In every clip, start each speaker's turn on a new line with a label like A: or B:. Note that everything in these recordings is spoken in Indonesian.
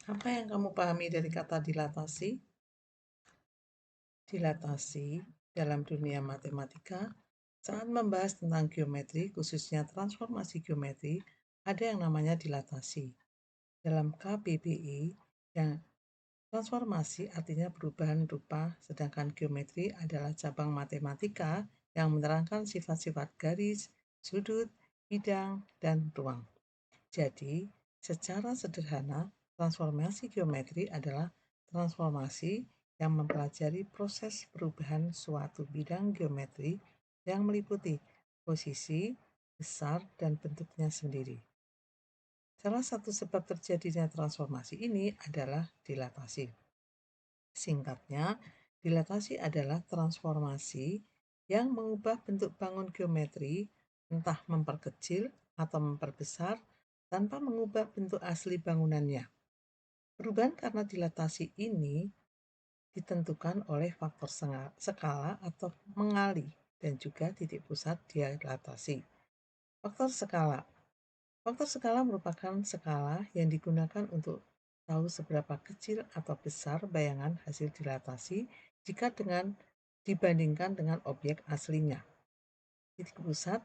A: Apa yang kamu pahami dari kata dilatasi? Dilatasi dalam dunia matematika, saat membahas tentang geometri, khususnya transformasi geometri, ada yang namanya dilatasi. Dalam KBBI, yang transformasi artinya perubahan rupa, sedangkan geometri adalah cabang matematika yang menerangkan sifat-sifat garis, sudut, bidang, dan ruang. Jadi, secara sederhana, transformasi geometri adalah transformasi yang mempelajari proses perubahan suatu bidang geometri yang meliputi posisi, besar, dan bentuknya sendiri. Salah satu sebab terjadinya transformasi ini adalah dilatasi. Singkatnya, dilatasi adalah transformasi yang mengubah bentuk bangun geometri, entah memperkecil atau memperbesar, tanpa mengubah bentuk asli bangunannya. Perubahan karena dilatasi ini ditentukan oleh faktor skala atau mengali dan juga titik pusat dilatasi. Faktor skala. Faktor skala merupakan skala yang digunakan untuk tahu seberapa kecil atau besar bayangan hasil dilatasi jika dibandingkan dengan objek aslinya. Titik pusat,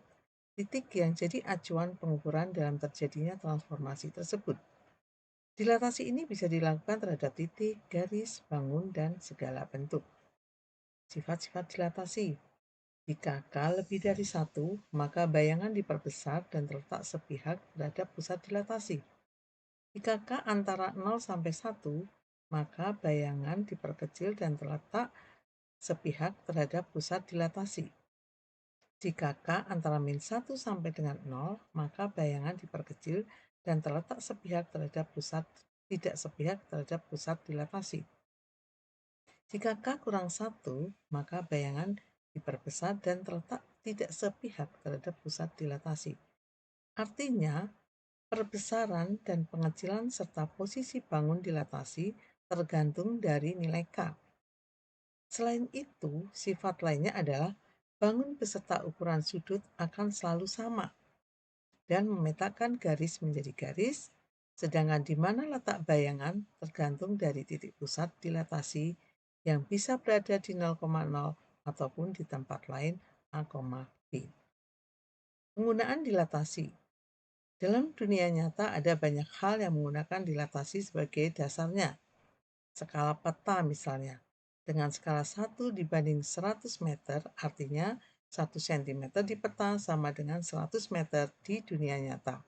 A: titik yang jadi acuan pengukuran dalam terjadinya transformasi tersebut. Dilatasi ini bisa dilakukan terhadap titik, garis, bangun, dan segala bentuk. Sifat-sifat dilatasi. Jika K lebih dari 1, maka bayangan diperbesar dan terletak sepihak terhadap pusat dilatasi. Jika K antara 0 sampai 1, maka bayangan diperkecil dan terletak sepihak terhadap pusat dilatasi. Jika K antara min 1 sampai dengan 0, maka bayangan diperkecil dan terletak sepihak terhadap tidak sepihak terhadap pusat dilatasi. Jika K kurang 1, maka bayangan diperbesar dan terletak tidak sepihak terhadap pusat dilatasi. Artinya, perbesaran dan pengecilan serta posisi bangun dilatasi tergantung dari nilai K. Selain itu, sifat lainnya adalah bangun beserta ukuran sudut akan selalu sama dan memetakan garis menjadi garis, sedangkan di mana letak bayangan tergantung dari titik pusat dilatasi yang bisa berada di 0,0 ataupun di tempat lain A, B. Penggunaan dilatasi. Dalam dunia nyata ada banyak hal yang menggunakan dilatasi sebagai dasarnya. Skala peta misalnya. Dengan skala 1 dibanding 100 meter, artinya 1 cm di peta sama dengan 100 meter di dunia nyata.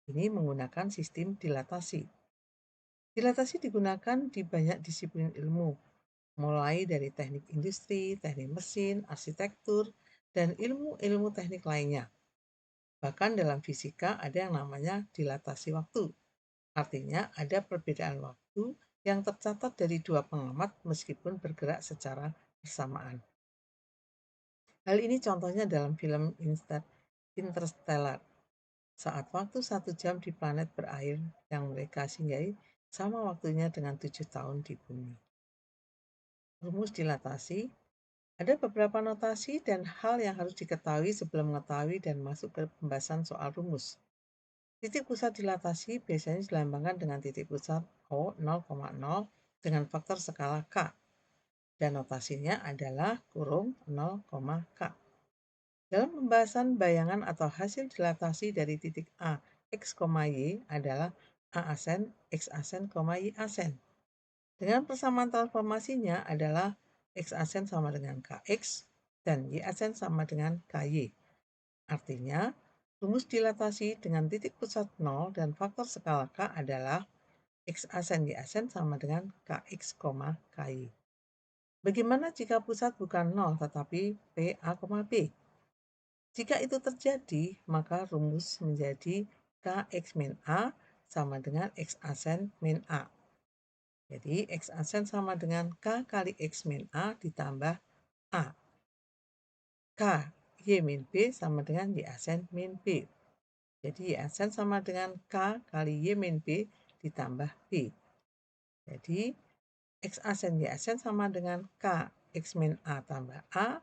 A: Ini menggunakan sistem dilatasi. Dilatasi digunakan di banyak disiplin ilmu, mulai dari teknik industri, teknik mesin, arsitektur, dan ilmu-ilmu teknik lainnya. Bahkan dalam fisika ada yang namanya dilatasi waktu. Artinya ada perbedaan waktu yang tercatat dari dua pengamat meskipun bergerak secara bersamaan. Hal ini contohnya dalam film Interstellar. Saat waktu 1 jam di planet berair yang mereka singgahi sama waktunya dengan 7 tahun di bumi. Rumus dilatasi. Ada beberapa notasi dan hal yang harus diketahui sebelum mengetahui dan masuk ke pembahasan soal rumus. Titik pusat dilatasi biasanya dilambangkan dengan titik pusat O 0,0 dengan faktor skala K. Dan notasinya adalah kurung 0, K. Dalam pembahasan bayangan atau hasil dilatasi dari titik A, X, Y adalah A asen, X asen, Y asen. Dengan persamaan transformasinya adalah X asen sama dengan KX dan Y asen sama dengan KY. Artinya, rumus dilatasi dengan titik pusat 0 dan faktor skala K adalah X asen Y asen sama dengan KX, KY. Bagaimana jika pusat bukan 0 tetapi P, A, B? Jika itu terjadi, maka rumus menjadi Kx min A sama dengan X asen min A. Jadi X asen sama dengan K kali X min A ditambah A. K Y min B sama dengan Y asen min B. Jadi Y asen sama dengan K kali Y min B ditambah B. Jadi X asen Y asen sama dengan K X min A tambah A,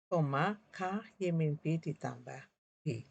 A: K Y min B ditambah B.